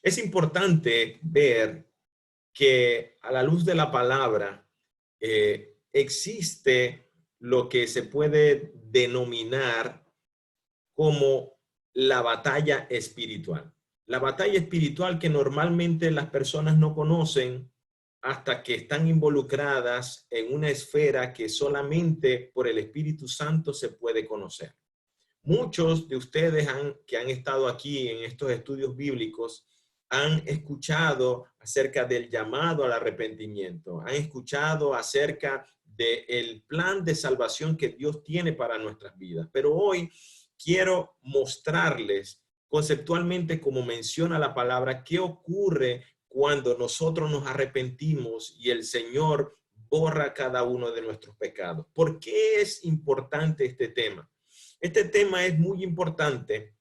Es importante ver que a la luz de la palabra existe lo que se puede denominar como la batalla espiritual. La batalla espiritual que normalmente las personas no conocen hasta que están involucradas en una esfera que solamente por el Espíritu Santo se puede conocer. Muchos de ustedes que han estado aquí en estos estudios bíblicos han escuchado acerca del llamado al arrepentimiento, han escuchado acerca del plan de salvación que Dios tiene para nuestras vidas. Pero hoy quiero mostrarles conceptualmente, como menciona la palabra, qué ocurre cuando nosotros nos arrepentimos y el Señor borra cada uno de nuestros pecados. ¿Por qué es importante este tema? Este tema es muy importante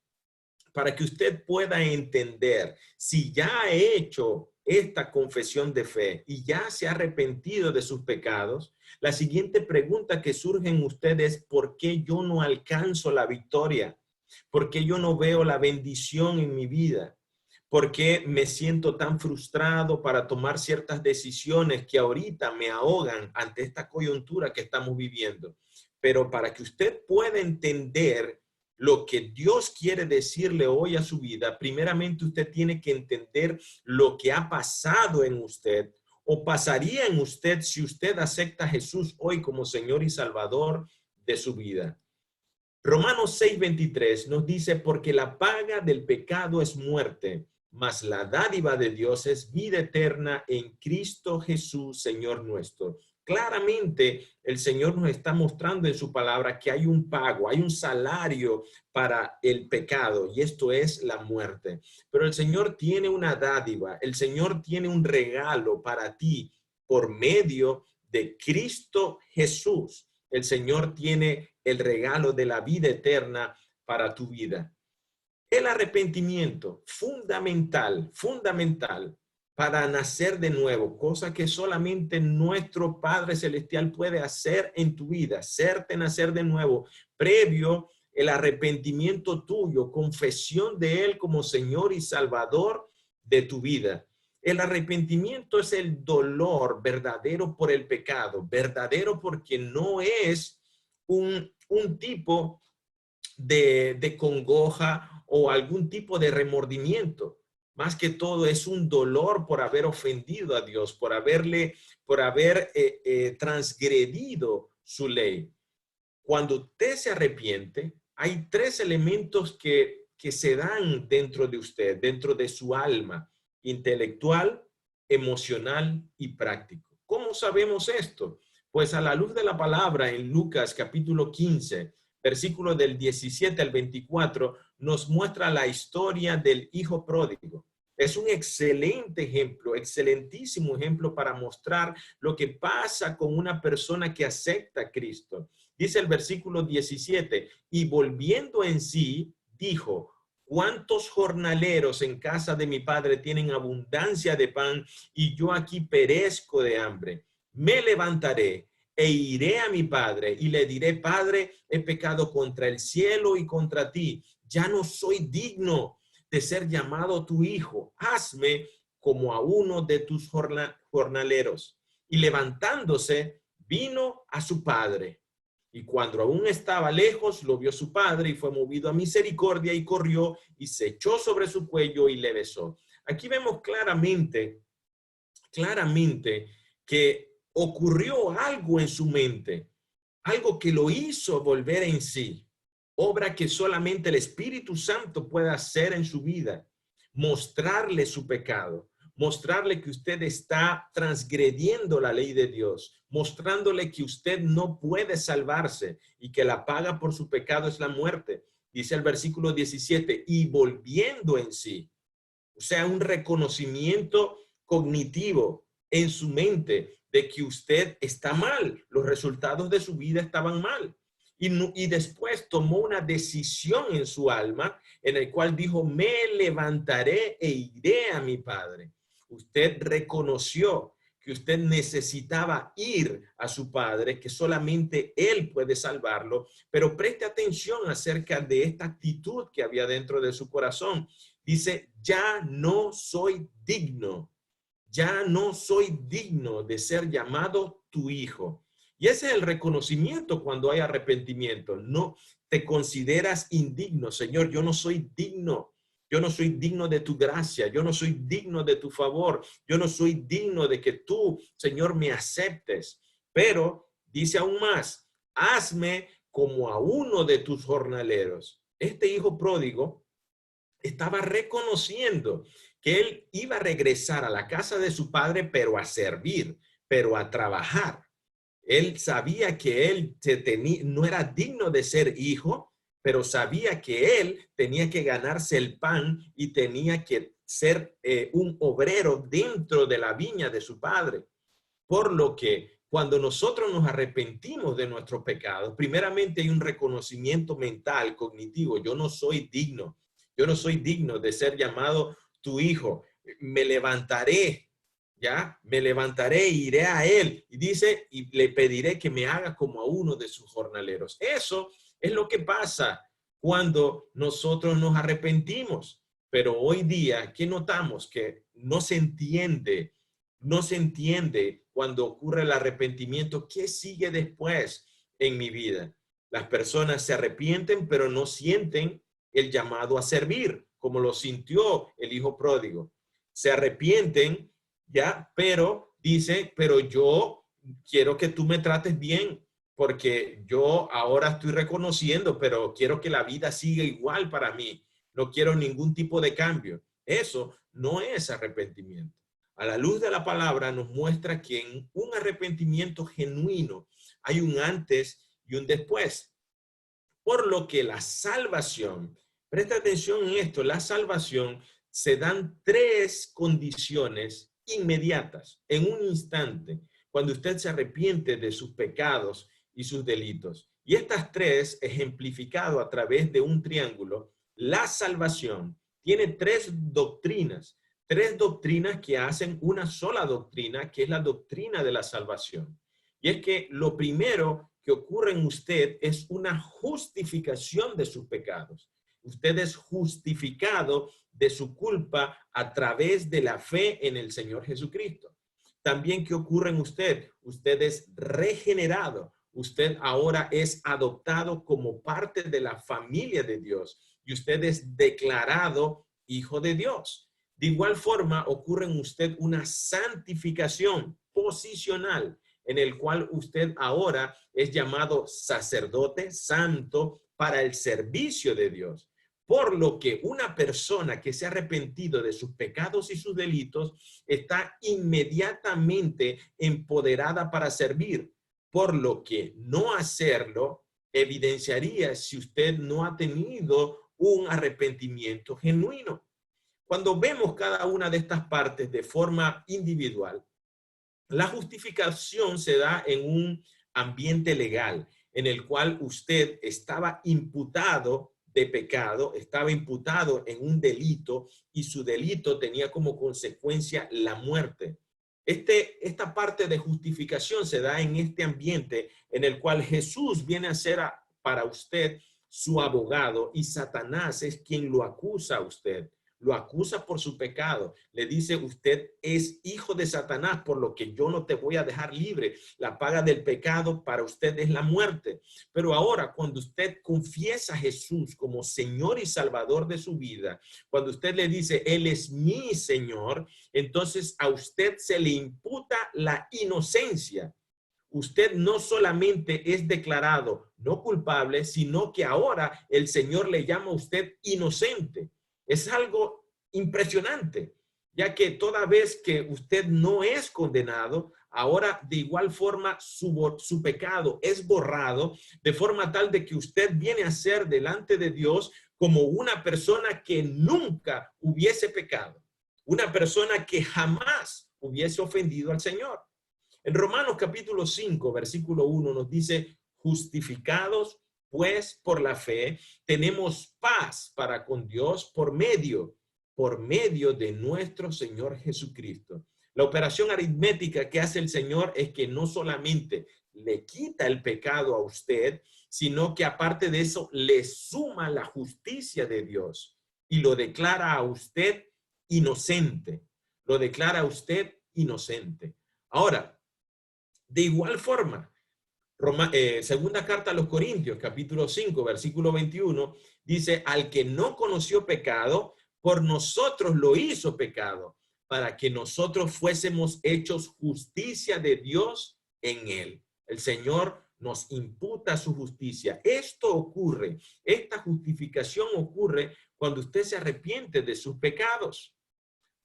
para que usted pueda entender si ya ha hecho esta confesión de fe y ya se ha arrepentido de sus pecados. La siguiente pregunta que surge en usted es: ¿por qué yo no alcanzo la victoria? ¿Por qué yo no veo la bendición en mi vida? ¿Por qué me siento tan frustrado para tomar ciertas decisiones que ahorita me ahogan ante esta coyuntura que estamos viviendo? Pero para que usted pueda entender lo que Dios quiere decirle hoy a su vida, primeramente usted tiene que entender lo que ha pasado en usted o pasaría en usted si usted acepta a Jesús hoy como Señor y Salvador de su vida. Romanos 6:23 nos dice: porque la paga del pecado es muerte, mas la dádiva de Dios es vida eterna en Cristo Jesús, Señor nuestro. Claramente el Señor nos está mostrando en su palabra que hay un pago, hay un salario para el pecado, y esto es la muerte. Pero el Señor tiene una dádiva, el Señor tiene un regalo para ti por medio de Cristo Jesús. El Señor tiene el regalo de la vida eterna para tu vida. El arrepentimiento, fundamental para nacer de nuevo, cosa que solamente nuestro Padre Celestial puede hacer en tu vida, hacerte nacer de nuevo, previo el arrepentimiento tuyo, confesión de Él como Señor y Salvador de tu vida. El arrepentimiento es el dolor verdadero por el pecado, verdadero porque no es un tipo de congoja o algún tipo de remordimiento. Más que todo es un dolor por haber ofendido a Dios, por haber transgredido su ley. Cuando usted se arrepiente, hay tres elementos que se dan dentro de usted, dentro de su alma: intelectual, emocional y práctico. ¿Cómo sabemos esto? Pues a la luz de la palabra en Lucas capítulo 15, versículos del 17 al 24, nos muestra la historia del hijo pródigo. Es un excelente ejemplo, excelentísimo ejemplo para mostrar lo que pasa con una persona que acepta a Cristo. Dice el versículo 17: y volviendo en sí, dijo: ¿cuántos jornaleros en casa de mi padre tienen abundancia de pan y yo aquí perezco de hambre? Me levantaré e iré a mi padre y le diré: Padre, he pecado contra el cielo y contra ti. Ya no soy digno de ser llamado tu hijo. Hazme como a uno de tus jornaleros. Y levantándose, vino a su padre. Y cuando aún estaba lejos, lo vio su padre y fue movido a misericordia y corrió y se echó sobre su cuello y le besó. Aquí vemos claramente que ocurrió algo en su mente, algo que lo hizo volver en sí, obra que solamente el Espíritu Santo puede hacer en su vida: mostrarle su pecado, mostrarle que usted está transgrediendo la ley de Dios, mostrándole que usted no puede salvarse y que la paga por su pecado es la muerte. Dice el versículo 17: y volviendo en sí, o sea, un reconocimiento cognitivo en su mente de que usted está mal, los resultados de su vida estaban mal. Y después tomó una decisión en su alma en el cual dijo: me levantaré e iré a mi padre. Usted reconoció que usted necesitaba ir a su padre, que solamente él puede salvarlo, pero preste atención acerca de esta actitud que había dentro de su corazón. dice, ya no soy digno, ya no soy digno de ser llamado tu hijo. Y ese es el reconocimiento cuando hay arrepentimiento. No te consideras indigno. Señor, yo no soy digno. Yo no soy digno de tu gracia. Yo no soy digno de tu favor. Yo no soy digno de que tú, Señor, me aceptes. Pero dice aún más, hazme como a uno de tus jornaleros. Este hijo pródigo estaba reconociendo que él iba a regresar a la casa de su padre, pero a servir, pero a trabajar. Él sabía que él no era digno de ser hijo, pero sabía que él tenía que ganarse el pan y tenía que ser un obrero dentro de la viña de su padre. Por lo que cuando nosotros nos arrepentimos de nuestros pecados, primeramente hay un reconocimiento mental, cognitivo. Yo no soy digno. Yo no soy digno de ser llamado tu hijo. Me levantaré, ¿ya? Me levantaré e iré a él. Y dice, y le pediré que me haga como a uno de sus jornaleros. Eso es lo que pasa cuando nosotros nos arrepentimos. Pero hoy día, ¿qué notamos? Que no se entiende cuando ocurre el arrepentimiento. ¿Qué sigue después en mi vida? Las personas se arrepienten, pero no sienten el llamado a servir, como lo sintió el hijo pródigo. Se arrepienten, ya, pero dice, pero yo quiero que tú me trates bien, porque yo ahora estoy reconociendo, pero quiero que la vida siga igual para mí. No quiero ningún tipo de cambio. Eso no es arrepentimiento. A la luz de la palabra nos muestra que en un arrepentimiento genuino hay un antes y un después. Por lo que la salvación, presta atención en esto, la salvación se dan tres condiciones inmediatas, en un instante, cuando usted se arrepiente de sus pecados y sus delitos. Y estas tres, ejemplificado a través de un triángulo, la salvación tiene tres doctrinas que hacen una sola doctrina, que es la doctrina de la salvación. Y es que lo primero que ocurre en usted es una justificación de sus pecados. Usted es justificado de su culpa a través de la fe en el Señor Jesucristo. También, ¿qué ocurre en usted? Usted es regenerado. Usted ahora es adoptado como parte de la familia de Dios y usted es declarado hijo de Dios. De igual forma, ocurre en usted una santificación posicional, en el cual usted ahora es llamado sacerdote santo para el servicio de Dios. Por lo que una persona que se ha arrepentido de sus pecados y sus delitos está inmediatamente empoderada para servir. Por lo que no hacerlo evidenciaría si usted no ha tenido un arrepentimiento genuino. Cuando vemos cada una de estas partes de forma individual, la justificación se da en un ambiente legal en el cual usted estaba imputado de pecado, estaba imputado en un delito y su delito tenía como consecuencia la muerte. Esta parte de justificación se da en este ambiente en el cual Jesús viene a ser para usted su abogado y Satanás es quien lo acusa a usted. Lo acusa por su pecado. Le dice, usted es hijo de Satanás, por lo que yo no te voy a dejar libre. La paga del pecado para usted es la muerte. Pero ahora, cuando usted confiesa a Jesús como Señor y Salvador de su vida, cuando usted le dice, Él es mi Señor, entonces a usted se le imputa la inocencia. Usted no solamente es declarado no culpable, sino que ahora el Señor le llama a usted inocente. Es algo impresionante, ya que toda vez que usted no es condenado, ahora de igual forma su pecado es borrado, de forma tal de que usted viene a ser delante de Dios como una persona que nunca hubiese pecado, una persona que jamás hubiese ofendido al Señor. En Romanos capítulo 5, versículo 1 nos dice, justificados pues por la fe, tenemos paz para con Dios por medio de nuestro Señor Jesucristo. La operación aritmética que hace el Señor es que no solamente le quita el pecado a usted, sino que aparte de eso le suma la justicia de Dios. y lo declara a usted inocente. Lo declara a usted inocente. Ahora, de igual forma, segunda carta a los Corintios, capítulo 5, versículo 21, dice, al que no conoció pecado, por nosotros lo hizo pecado, para que nosotros fuésemos hechos justicia de Dios en él. El Señor nos imputa su justicia. Esto ocurre, esta justificación ocurre cuando usted se arrepiente de sus pecados.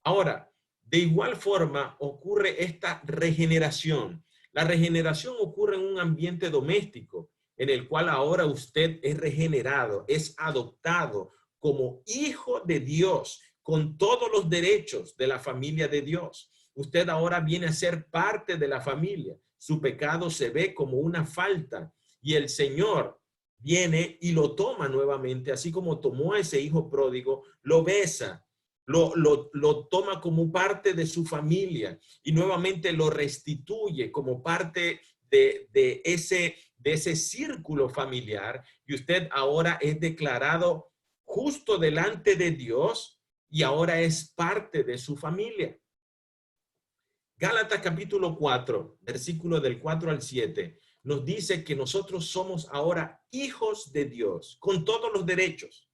Ahora, de igual forma ocurre esta regeneración. La regeneración ocurre en un ambiente doméstico, en el cual ahora usted es regenerado, es adoptado como hijo de Dios, con todos los derechos de la familia de Dios. Usted ahora viene a ser parte de la familia. Su pecado se ve como una falta y el Señor viene y lo toma nuevamente, así como tomó a ese hijo pródigo, lo besa, lo toma como parte de su familia y nuevamente lo restituye como parte de ese círculo familiar, y usted ahora es declarado justo delante de Dios y ahora es parte de su familia. Gálatas capítulo 4, versículo del 4 al 7, nos dice que nosotros somos ahora hijos de Dios con todos los derechos.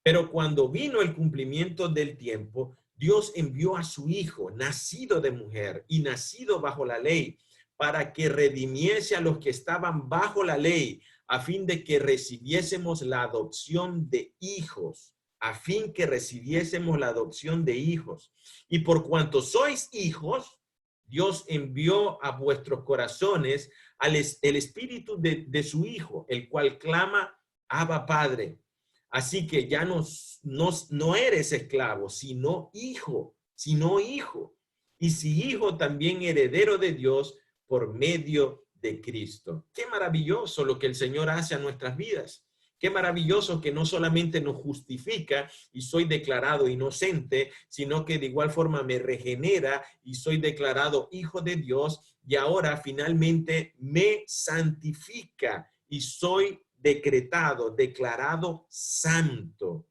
Pero cuando vino el cumplimiento del tiempo, Dios envió a su Hijo, nacido de mujer y nacido bajo la ley, para que redimiese a los que estaban bajo la ley, a fin de que recibiésemos la adopción de hijos, Y por cuanto sois hijos, Dios envió a vuestros corazones el espíritu de su Hijo, el cual clama, Abba, Padre. Así que ya no eres esclavo, sino hijo. Y si hijo, también heredero de Dios por medio de Cristo. Qué maravilloso lo que el Señor hace a nuestras vidas. Qué maravilloso que no solamente nos justifica y soy declarado inocente, sino que de igual forma me regenera y soy declarado hijo de Dios, y ahora finalmente me santifica y soy declarado santo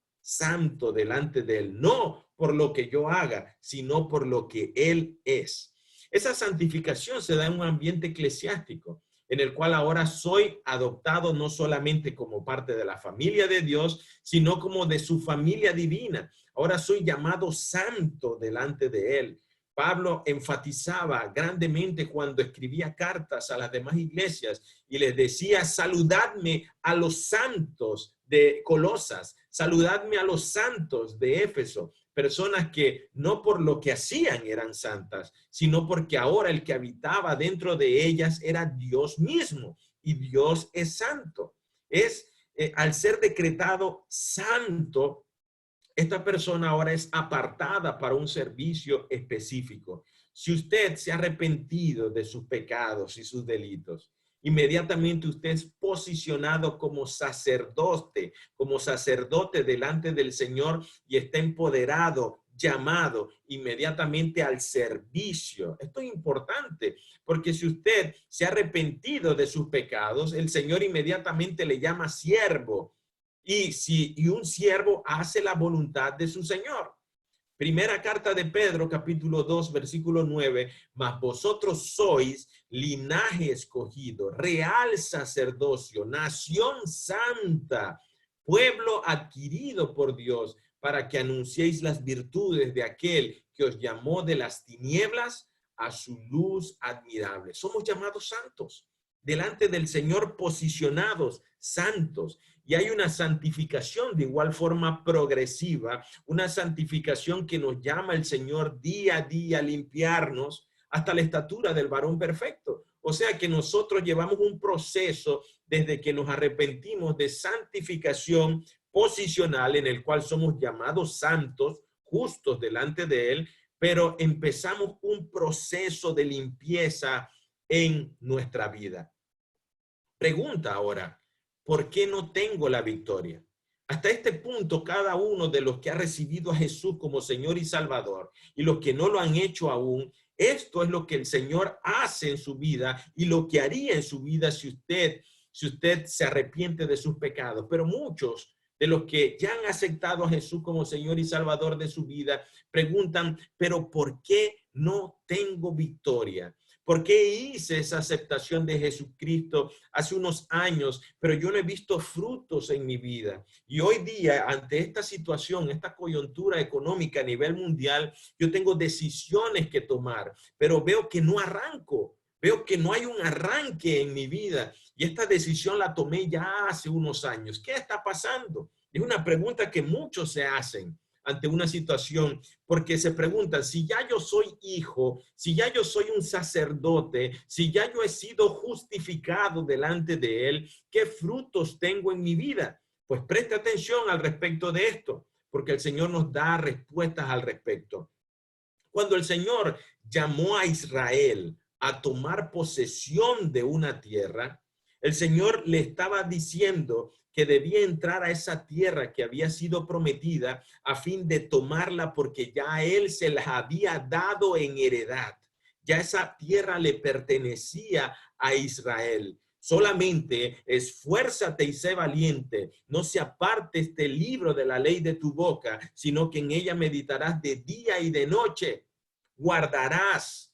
delante de él, no por lo que yo haga, sino por lo que él es. Esa santificación se da en un ambiente eclesiástico, en el cual ahora soy adoptado no solamente como parte de la familia de Dios, sino como de su familia divina. Ahora soy llamado santo delante de él. Pablo enfatizaba grandemente cuando escribía cartas a las demás iglesias y les decía, saludadme a los santos de Colosas, saludadme a los santos de Éfeso, personas que no por lo que hacían eran santas, sino porque ahora el que habitaba dentro de ellas era Dios mismo, y Dios es santo. Al ser decretado santo, esta persona ahora es apartada para un servicio específico. Si usted se ha arrepentido de sus pecados y sus delitos, inmediatamente usted es posicionado como sacerdote delante del Señor, y está empoderado, llamado inmediatamente al servicio. Esto es importante, porque si usted se ha arrepentido de sus pecados, el Señor inmediatamente le llama siervo. Y un siervo hace la voluntad de su Señor. Primera carta de Pedro, capítulo 2, versículo 9, mas vosotros sois linaje escogido, real sacerdocio, nación santa, pueblo adquirido por Dios, para que anunciéis las virtudes de aquel que os llamó de las tinieblas a su luz admirable. Somos llamados santos, delante del Señor posicionados, santos. Y hay una santificación de igual forma progresiva, una santificación que nos llama el Señor día a día a limpiarnos hasta la estatura del varón perfecto. O sea que nosotros llevamos un proceso desde que nos arrepentimos de santificación posicional, en el cual somos llamados santos, justos delante de él, pero empezamos un proceso de limpieza en nuestra vida. Pregunta ahora, ¿por qué no tengo la victoria? Hasta este punto, cada uno de los que ha recibido a Jesús como Señor y Salvador, y los que no lo han hecho aún, esto es lo que el Señor hace en su vida y lo que haría en su vida si usted se arrepiente de sus pecados. Pero muchos de los que ya han aceptado a Jesús como Señor y Salvador de su vida, preguntan, pero ¿por qué no tengo victoria? ¿Por qué hice esa aceptación de Jesucristo hace unos años, pero yo no he visto frutos en mi vida? Y hoy día, ante esta situación, esta coyuntura económica a nivel mundial, yo tengo decisiones que tomar, pero veo que no arranco. Veo que no hay un arranque en mi vida y esta decisión la tomé ya hace unos años. ¿Qué está pasando? Es una pregunta que muchos se hacen ante una situación, porque se preguntan, si ya yo soy hijo, si ya yo soy un sacerdote, si ya yo he sido justificado delante de él, ¿qué frutos tengo en mi vida? Pues preste atención al respecto de esto, porque el Señor nos da respuestas al respecto. Cuando el Señor llamó a Israel a tomar posesión de una tierra, el Señor le estaba diciendo que debía entrar a esa tierra que había sido prometida a fin de tomarla porque ya él se la había dado en heredad. Ya esa tierra le pertenecía a Israel. Solamente esfuérzate y sé valiente. No se aparte este libro de la ley de tu boca, sino que en ella meditarás de día y de noche. Guardarás,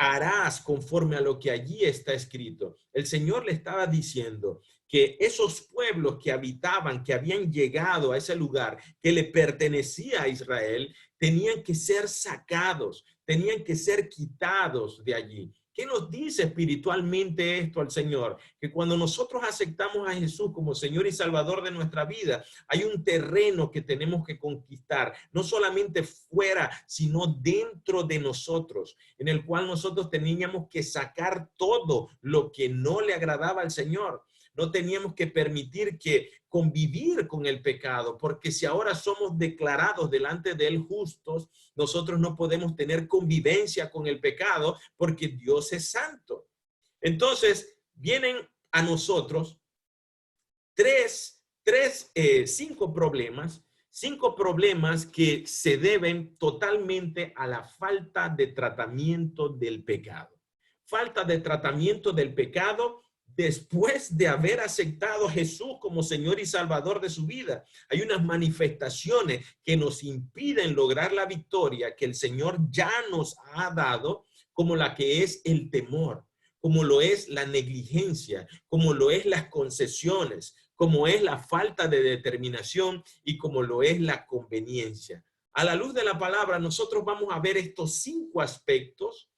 harás conforme a lo que allí está escrito. El Señor le estaba diciendo que esos pueblos que habitaban, que habían llegado a ese lugar que le pertenecía a Israel, tenían que ser sacados, tenían que ser quitados de allí. ¿Qué nos dice espiritualmente esto al Señor? Que cuando nosotros aceptamos a Jesús como Señor y Salvador de nuestra vida, hay un terreno que tenemos que conquistar, no solamente fuera, sino dentro de nosotros, en el cual nosotros teníamos que sacar todo lo que no le agradaba al Señor. No teníamos que permitir que convivir con el pecado, porque si ahora somos declarados delante de él justos, nosotros no podemos tener convivencia con el pecado porque Dios es santo. Entonces, vienen a nosotros cinco problemas que se deben totalmente a la falta de tratamiento del pecado. Falta de tratamiento del pecado después de haber aceptado a Jesús como Señor y Salvador de su vida. Hay unas manifestaciones que nos impiden lograr la victoria que el Señor ya nos ha dado, como la que es el temor, como lo es la negligencia, como lo es las concesiones, como es la falta de determinación y como lo es la conveniencia. A la luz de la palabra, nosotros vamos a ver estos cinco aspectos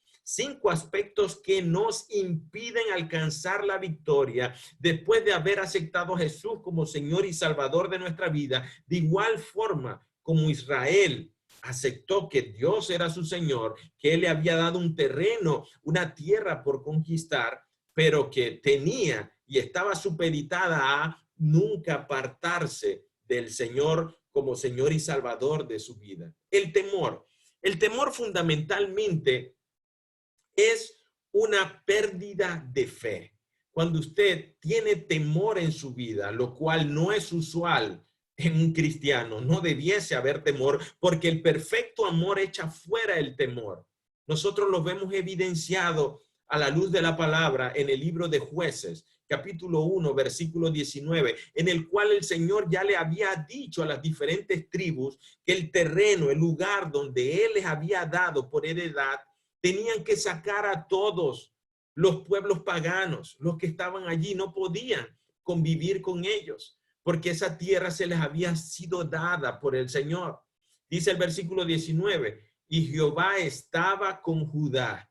que nos impiden alcanzar la victoria después de haber aceptado a Jesús como Señor y Salvador de nuestra vida, de igual forma como Israel aceptó que Dios era su Señor, que Él le había dado un terreno, una tierra por conquistar, pero que tenía y estaba supeditada a nunca apartarse del Señor como Señor y Salvador de su vida. El temor fundamentalmente es una pérdida de fe. Cuando usted tiene temor en su vida, lo cual no es usual en un cristiano, no debiese haber temor, porque el perfecto amor echa fuera el temor. Nosotros lo vemos evidenciado a la luz de la palabra en el libro de Jueces, capítulo 1, versículo 19, en el cual el Señor ya le había dicho a las diferentes tribus que el terreno, el lugar donde Él les había dado por heredad, tenían que sacar a todos los pueblos paganos, los que estaban allí, no podían convivir con ellos, porque esa tierra se les había sido dada por el Señor. Dice el versículo 19, y Jehová estaba con Judá,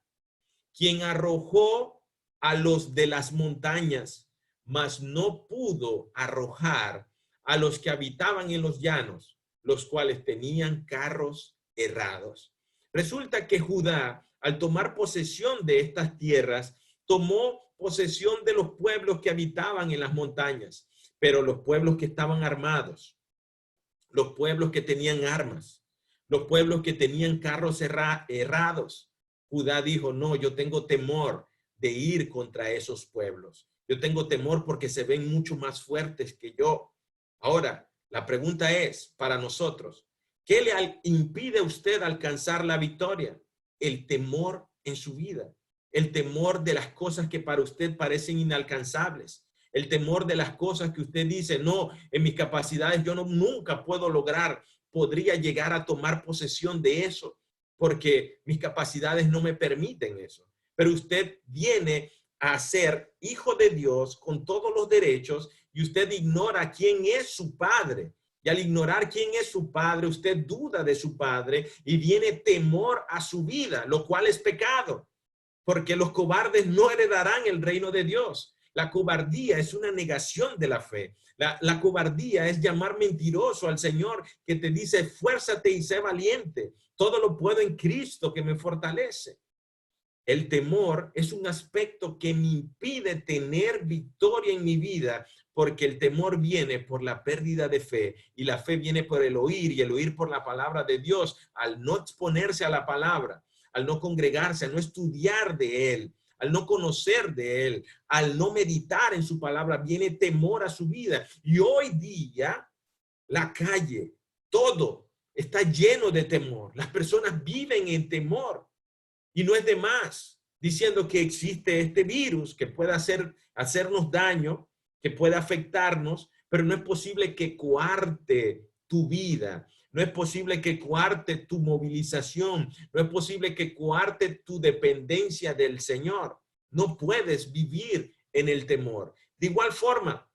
quien arrojó a los de las montañas, mas no pudo arrojar a los que habitaban en los llanos, los cuales tenían carros errados. Resulta que Judá, al tomar posesión de estas tierras, tomó posesión de los pueblos que habitaban en las montañas, pero los pueblos que estaban armados, los pueblos que tenían armas, los pueblos que tenían carros errados, Judá dijo, no, yo tengo temor de ir contra esos pueblos. Yo tengo temor porque se ven mucho más fuertes que yo. Ahora, la pregunta es para nosotros, ¿qué le impide a usted alcanzar la victoria? El temor en su vida, el temor de las cosas que para usted parecen inalcanzables, El temor de las cosas que usted dice, no, en mis capacidades yo nunca puedo lograr, podría llegar a tomar posesión de eso, porque mis capacidades no me permiten eso. Pero usted viene a ser hijo de Dios con todos los derechos y usted ignora quién es su padre. Y al ignorar quién es su padre, usted duda de su padre y viene temor a su vida, lo cual es pecado, porque los cobardes no heredarán el reino de Dios. La cobardía es una negación de la fe. La cobardía es llamar mentiroso al Señor que te dice, esfuérzate y sé valiente. Todo lo puedo en Cristo que me fortalece. El temor es un aspecto que me impide tener victoria en mi vida, porque el temor viene por la pérdida de fe y la fe viene por el oír y el oír por la palabra de Dios. Al no exponerse a la palabra, al no congregarse, al no estudiar de él, al no conocer de él, al no meditar en su palabra, viene temor a su vida. Y hoy día la calle, todo está lleno de temor. Las personas viven en temor. Y no es de más diciendo que existe este virus que puede hacernos daño, que puede afectarnos, pero no es posible que coarte tu vida. No es posible que coarte tu movilización. No es posible que coarte tu dependencia del Señor. No puedes vivir en el temor. De igual forma,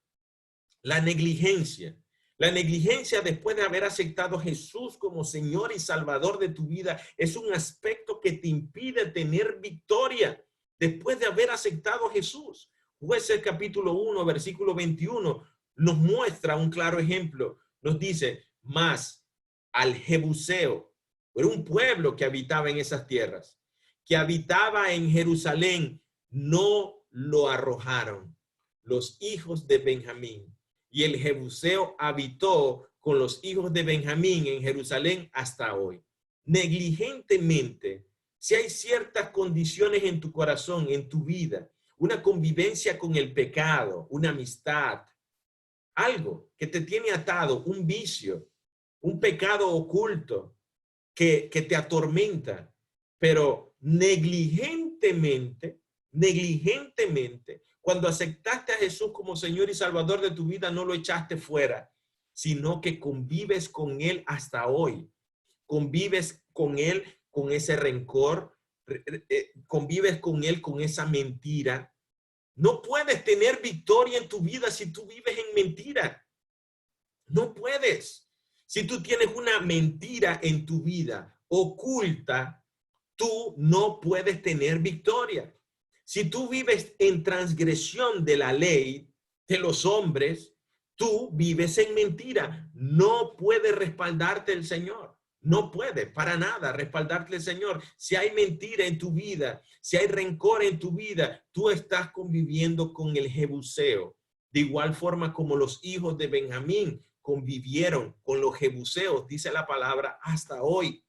la negligencia. La negligencia después de haber aceptado a Jesús como Señor y Salvador de tu vida es un aspecto que te impide tener victoria después de haber aceptado a Jesús. Jueces capítulo 1, versículo 21 nos muestra un claro ejemplo. Nos dice, más al Jebuseo, era un pueblo que habitaba en esas tierras, que habitaba en Jerusalén, no lo arrojaron los hijos de Benjamín. Y el Jebuseo habitó con los hijos de Benjamín en Jerusalén hasta hoy. Negligentemente, si hay ciertas condiciones en tu corazón, en tu vida, una convivencia con el pecado, una amistad, algo que te tiene atado, un vicio, un pecado oculto que te atormenta, pero negligentemente, cuando aceptaste a Jesús como Señor y Salvador de tu vida, no lo echaste fuera, sino que convives con Él hasta hoy. Convives con Él con ese rencor, convives con Él con esa mentira. No puedes tener victoria en tu vida si tú vives en mentira. No puedes. Si tú tienes una mentira en tu vida oculta, tú no puedes tener victoria. Si tú vives en transgresión de la ley de los hombres, tú vives en mentira. No puede respaldarte el Señor. No puede para nada respaldarte el Señor. Si hay mentira en tu vida, si hay rencor en tu vida, tú estás conviviendo con el Jebuseo. De igual forma como los hijos de Benjamín convivieron con los jebuseos, dice la palabra, hasta hoy.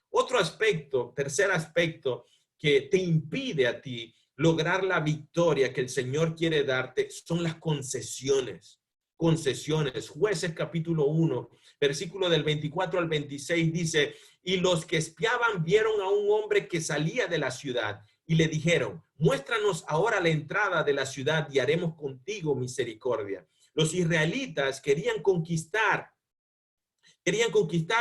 Otro aspecto, tercer aspecto que te impide a ti lograr la victoria que el Señor quiere darte son las concesiones. Concesiones. Jueces capítulo 1, versículo del 24 al 26 dice, y los que espiaban vieron a un hombre que salía de la ciudad y le dijeron, muéstranos ahora la entrada de la ciudad y haremos contigo misericordia. Los israelitas querían conquistar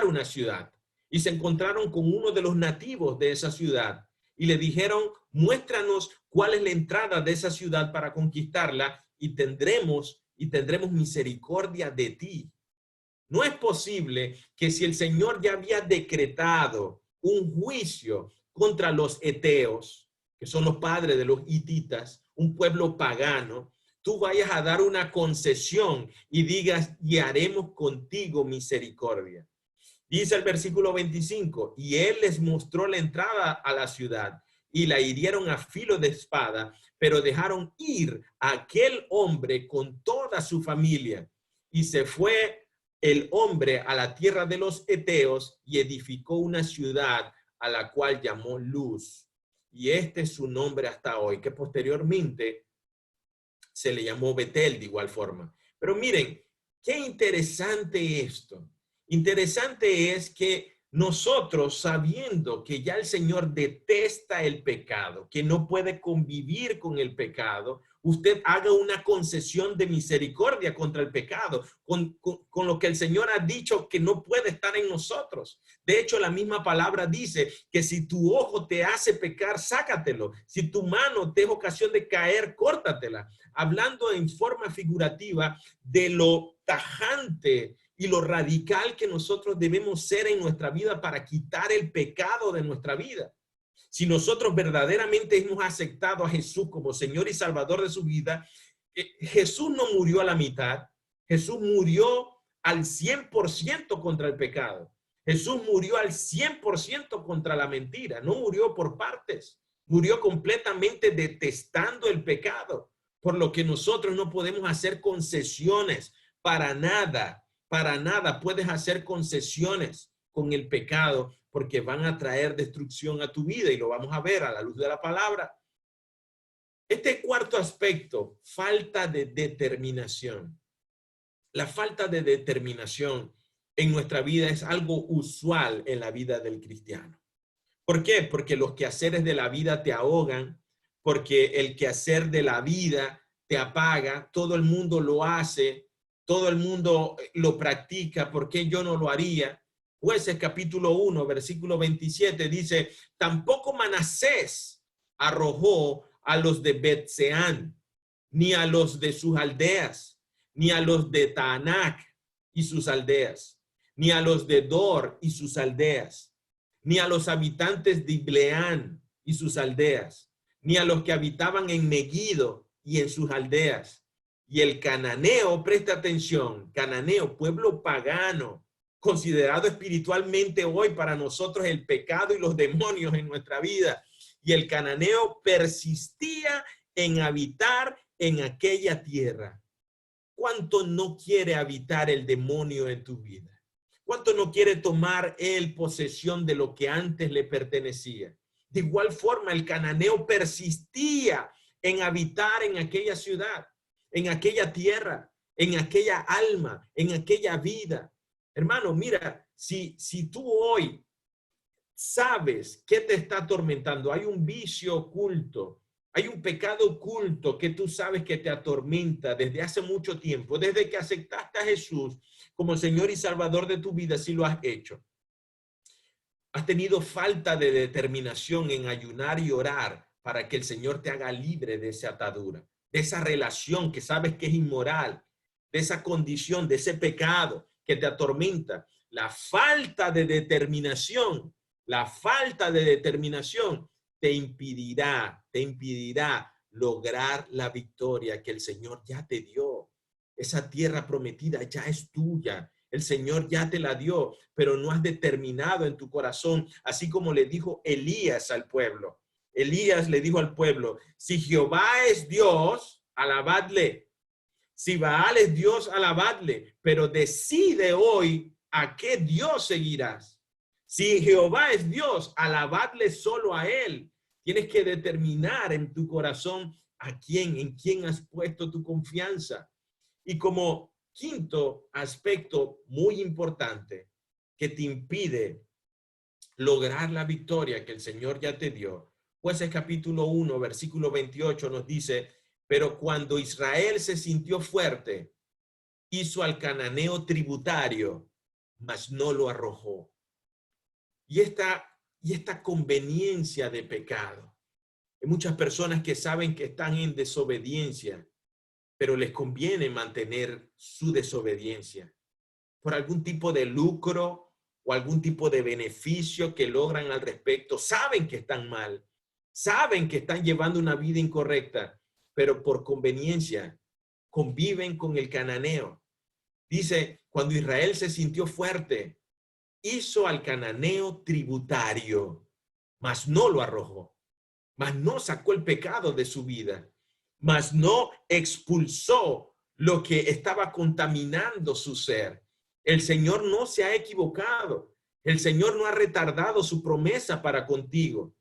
una ciudad y se encontraron con uno de los nativos de esa ciudad y le dijeron, muéstranos cuál es la entrada de esa ciudad para conquistarla y tendremos misericordia de ti. No es posible que si el Señor ya había decretado un juicio contra los heteos, que son los padres de los hititas, un pueblo pagano, tú vayas a dar una concesión y digas, y haremos contigo misericordia. Dice el versículo 25, y él les mostró la entrada a la ciudad y la hirieron a filo de espada, pero dejaron ir a aquel hombre con toda su familia. Y se fue el hombre a la tierra de los heteos y edificó una ciudad a la cual llamó Luz. Y este es su nombre hasta hoy, que posteriormente se le llamó Betel de igual forma. Pero miren, qué interesante esto. Interesante es que nosotros, sabiendo que ya el Señor detesta el pecado, que no puede convivir con el pecado, usted haga una concesión de misericordia contra el pecado, con lo que el Señor ha dicho que no puede estar en nosotros. De hecho, la misma palabra dice que si tu ojo te hace pecar, sácatelo. Si tu mano te es ocasión de caer, córtatela. Hablando en forma figurativa de lo tajante y lo radical que nosotros debemos ser en nuestra vida para quitar el pecado de nuestra vida. Si nosotros verdaderamente hemos aceptado a Jesús como Señor y Salvador de su vida, Jesús no murió a la mitad, Jesús murió al 100% contra el pecado. Jesús murió al 100% contra la mentira, no murió por partes, murió completamente detestando el pecado, por lo que nosotros no podemos hacer concesiones para nada puedes hacer concesiones con el pecado porque van a traer destrucción a tu vida y lo vamos a ver a la luz de la palabra. Este cuarto aspecto, falta de determinación. La falta de determinación en nuestra vida es algo usual en la vida del cristiano. ¿Por qué? Porque los quehaceres de la vida te ahogan, porque el quehacer de la vida te apaga, todo el mundo lo hace, todo el mundo lo practica, ¿por qué yo no lo haría? Jueces capítulo 1, versículo 27 dice, tampoco Manasés arrojó a los de Bet-Seán, ni a los de sus aldeas, ni a los de Taanac y sus aldeas, ni a los de Dor y sus aldeas, ni a los habitantes de Ibleán y sus aldeas, ni a los que habitaban en Megiddo y en sus aldeas. Y el cananeo, presta atención, cananeo, pueblo pagano, considerado espiritualmente hoy para nosotros el pecado y los demonios en nuestra vida. Y el cananeo persistía en habitar en aquella tierra. ¿Cuánto no quiere habitar el demonio en tu vida? ¿Cuánto no quiere tomar él posesión de lo que antes le pertenecía? De igual forma, el cananeo persistía en habitar en aquella ciudad, en aquella tierra, en aquella alma, en aquella vida. Hermano, mira, si tú hoy sabes qué te está atormentando, hay un vicio oculto, hay un pecado oculto que tú sabes que te atormenta desde hace mucho tiempo, desde que aceptaste a Jesús como Señor y Salvador de tu vida, si lo has hecho. Has tenido falta de determinación en ayunar y orar para que el Señor te haga libre de esa atadura, de esa relación que sabes que es inmoral, de esa condición, de ese pecado que te atormenta. La falta de determinación te impedirá lograr la victoria que el Señor ya te dio. Esa tierra prometida ya es tuya. El Señor ya te la dio, pero no has determinado en tu corazón, así como le dijo Elías al pueblo. Elías le dijo al pueblo, si Jehová es Dios, alabadle. Si Baal es Dios, alabadle. Pero decide hoy a qué Dios seguirás. Si Jehová es Dios, alabadle solo a él. Tienes que determinar en tu corazón en quién has puesto tu confianza. Y como quinto aspecto muy importante que te impide lograr la victoria que el Señor ya te dio, Jueces capítulo 1, versículo 28 nos dice, pero cuando Israel se sintió fuerte, hizo al cananeo tributario, mas no lo arrojó. Y esta conveniencia de pecado. Hay muchas personas que saben que están en desobediencia, pero les conviene mantener su desobediencia por algún tipo de lucro o algún tipo de beneficio que logran al respecto. Saben que están mal, saben que están llevando una vida incorrecta, pero por conveniencia conviven con el cananeo. Dice, cuando Israel se sintió fuerte, hizo al cananeo tributario, mas no lo arrojó, mas no sacó el pecado de su vida, mas no expulsó lo que estaba contaminando su ser. El Señor no se ha equivocado. El Señor no ha retardado su promesa para contigo.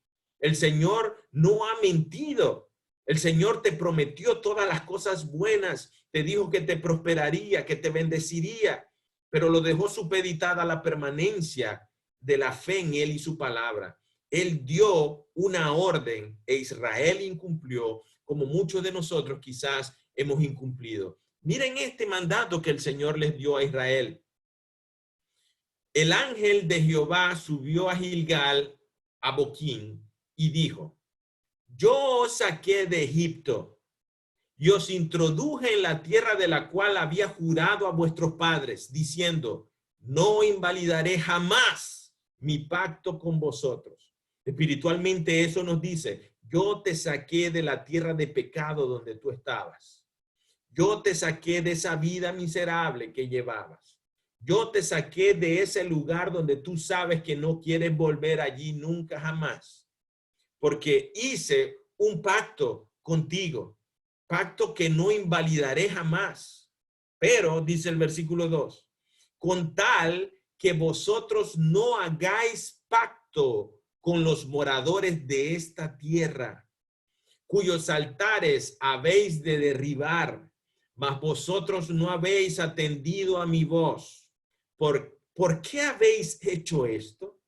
El Señor no ha mentido. El Señor te prometió todas las cosas buenas. Te dijo que te prosperaría, que te bendeciría, pero lo dejó supeditada a la permanencia de la fe en él y su palabra. Él dio una orden e Israel incumplió, como muchos de nosotros quizás hemos incumplido. Miren este mandato que el Señor les dio a Israel. El ángel de Jehová subió a Gilgal, a Boquín, y dijo: yo os saqué de Egipto y os introduje en la tierra de la cual había jurado a vuestros padres, diciendo: no invalidaré jamás mi pacto con vosotros. Espiritualmente eso nos dice: yo te saqué de la tierra de pecado donde tú estabas. Yo te saqué de esa vida miserable que llevabas. Yo te saqué de ese lugar donde tú sabes que no quieres volver allí nunca jamás. Porque hice un pacto contigo, pacto que no invalidaré jamás. Pero, dice el versículo 2, con tal que vosotros no hagáis pacto con los moradores de esta tierra, cuyos altares habéis de derribar, mas vosotros no habéis atendido a mi voz. ¿Por qué habéis hecho esto?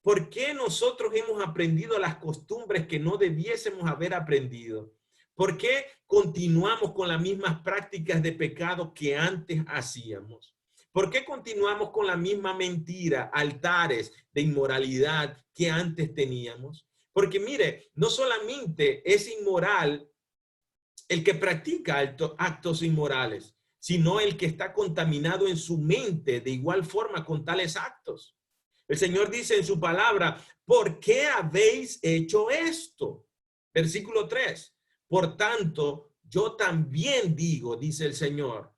¿Por qué nosotros hemos aprendido las costumbres que no debiésemos haber aprendido? ¿Por qué continuamos con las mismas prácticas de pecado que antes hacíamos? ¿Por qué continuamos con la misma mentira, altares de inmoralidad que antes teníamos? Porque mire, no solamente es inmoral el que practica actos inmorales, sino el que está contaminado en su mente de igual forma con tales actos. El Señor dice en su palabra: ¿por qué habéis hecho esto? Versículo 3. Por tanto, yo también digo, dice el Señor,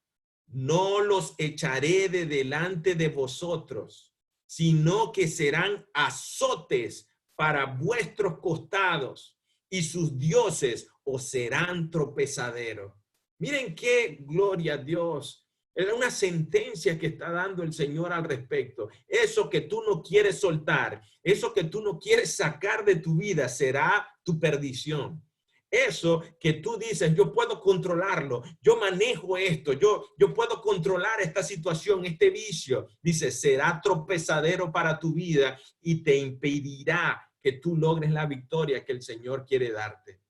no los echaré de delante de vosotros, sino que serán azotes para vuestros costados, y sus dioses os serán tropezadero. Miren qué gloria a Dios. Era una sentencia que está dando el Señor al respecto. Eso que tú no quieres soltar, eso que tú no quieres sacar de tu vida, será tu perdición. Eso que tú dices: yo puedo controlarlo, yo manejo esto, yo puedo controlar esta situación, este vicio, dice, será tropezadero para tu vida y te impedirá que tú logres la victoria que el Señor quiere darte.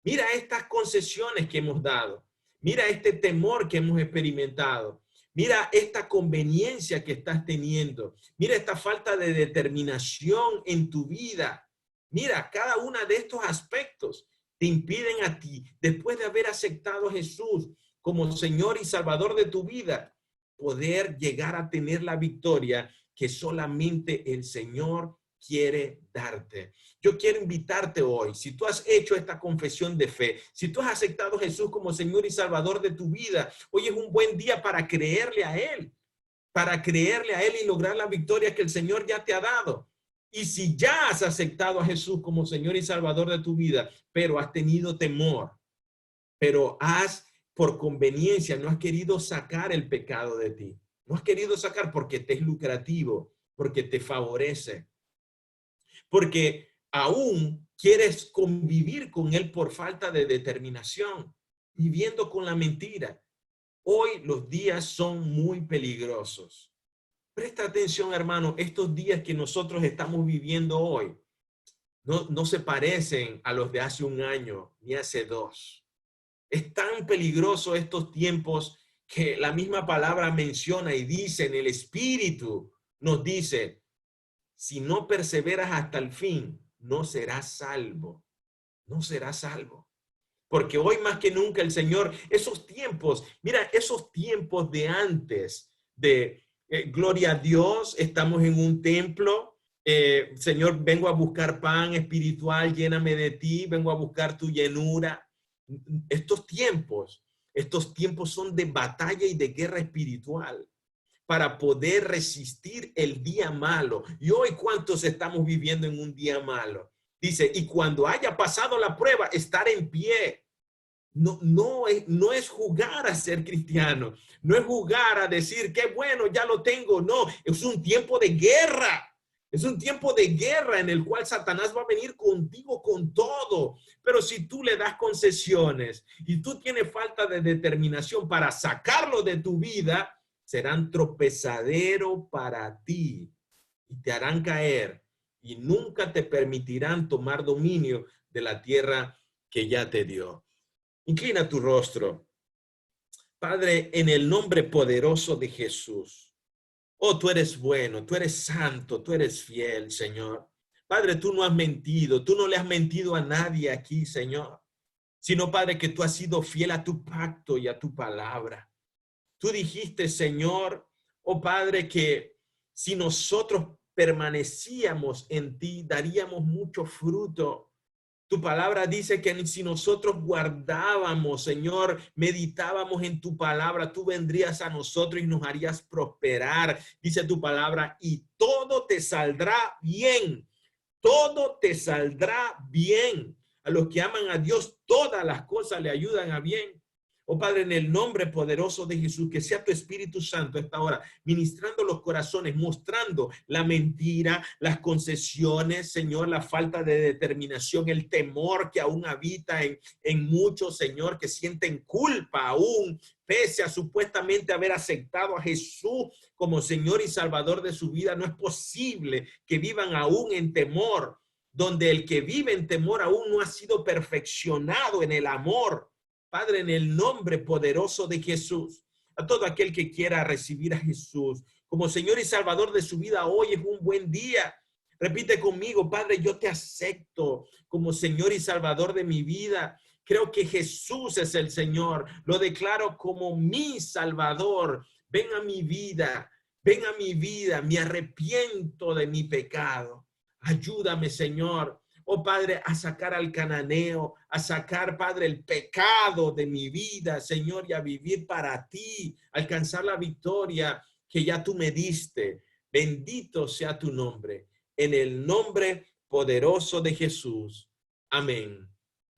Mira estas concesiones que hemos dado. Mira este temor que hemos experimentado. Mira esta conveniencia que estás teniendo. Mira esta falta de determinación en tu vida. Mira, cada uno de estos aspectos te impiden a ti, después de haber aceptado a Jesús como Señor y Salvador de tu vida, poder llegar a tener la victoria que solamente el Señor quiere darte. Yo quiero invitarte hoy, si tú has hecho esta confesión de fe, si tú has aceptado a Jesús como Señor y Salvador de tu vida, hoy es un buen día para creerle a Él y lograr la victoria que el Señor ya te ha dado. Y si ya has aceptado a Jesús como Señor y Salvador de tu vida, pero has tenido temor, pero por conveniencia, no has querido sacar el pecado de ti, no has querido sacar porque te es lucrativo, porque te favorece, porque aún quieres convivir con él por falta de determinación, viviendo con la mentira. Hoy los días son muy peligrosos. Presta atención, hermano, estos días que nosotros estamos viviendo hoy no se parecen a los de hace un año ni hace 2. Es tan peligroso estos tiempos que la misma palabra menciona y dice en el Espíritu, nos dice: si no perseveras hasta el fin, no serás salvo. No serás salvo. Porque hoy más que nunca el Señor, esos tiempos, mira, esos tiempos de antes, de gloria a Dios, estamos en un templo, Señor, vengo a buscar pan espiritual, lléname de ti, vengo a buscar tu llenura. Estos tiempos son de batalla y de guerra espiritual, para poder resistir el día malo. Y hoy, ¿cuántos estamos viviendo en un día malo? Dice, y cuando haya pasado la prueba, estar en pie. No es jugar a ser cristiano. No es jugar a decir, qué bueno, ya lo tengo. No, es un tiempo de guerra. Es un tiempo de guerra en el cual Satanás va a venir contigo con todo. Pero si tú le das concesiones y tú tienes falta de determinación para sacarlo de tu vida, serán tropezadero para ti y te harán caer y nunca te permitirán tomar dominio de la tierra que ya te dio. Inclina tu rostro. Padre, en el nombre poderoso de Jesús. Oh, tú eres bueno, tú eres santo, tú eres fiel, Señor. Padre, tú no has mentido, tú no le has mentido a nadie aquí, Señor, sino, Padre, que tú has sido fiel a tu pacto y a tu palabra. Tú dijiste, Señor, oh Padre, que si nosotros permanecíamos en ti, daríamos mucho fruto. Tu palabra dice que si nosotros guardábamos, Señor, meditábamos en tu palabra, tú vendrías a nosotros y nos harías prosperar. Dice tu palabra, y todo te saldrá bien. Todo te saldrá bien. A los que aman a Dios, todas las cosas le ayudan a bien. Oh Padre, en el nombre poderoso de Jesús, que sea tu Espíritu Santo esta hora, ministrando los corazones, mostrando la mentira, las concesiones, Señor, la falta de determinación, el temor que aún habita en muchos, Señor, que sienten culpa aún, pese a supuestamente haber aceptado a Jesús como Señor y Salvador de su vida. No es posible que vivan aún en temor, donde el que vive en temor aún no ha sido perfeccionado en el amor. Padre, en el nombre poderoso de Jesús, a todo aquel que quiera recibir a Jesús como Señor y Salvador de su vida, hoy es un buen día. Repite conmigo, Padre, yo te acepto como Señor y Salvador de mi vida. Creo que Jesús es el Señor. Lo declaro como mi Salvador. Ven a mi vida, ven a mi vida. Me arrepiento de mi pecado. Ayúdame, Señor. Oh Padre, a sacar al cananeo, a sacar, Padre, el pecado de mi vida, Señor, y a vivir para ti, alcanzar la victoria que ya tú me diste. Bendito sea tu nombre, en el nombre poderoso de Jesús. Amén.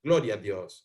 Gloria a Dios.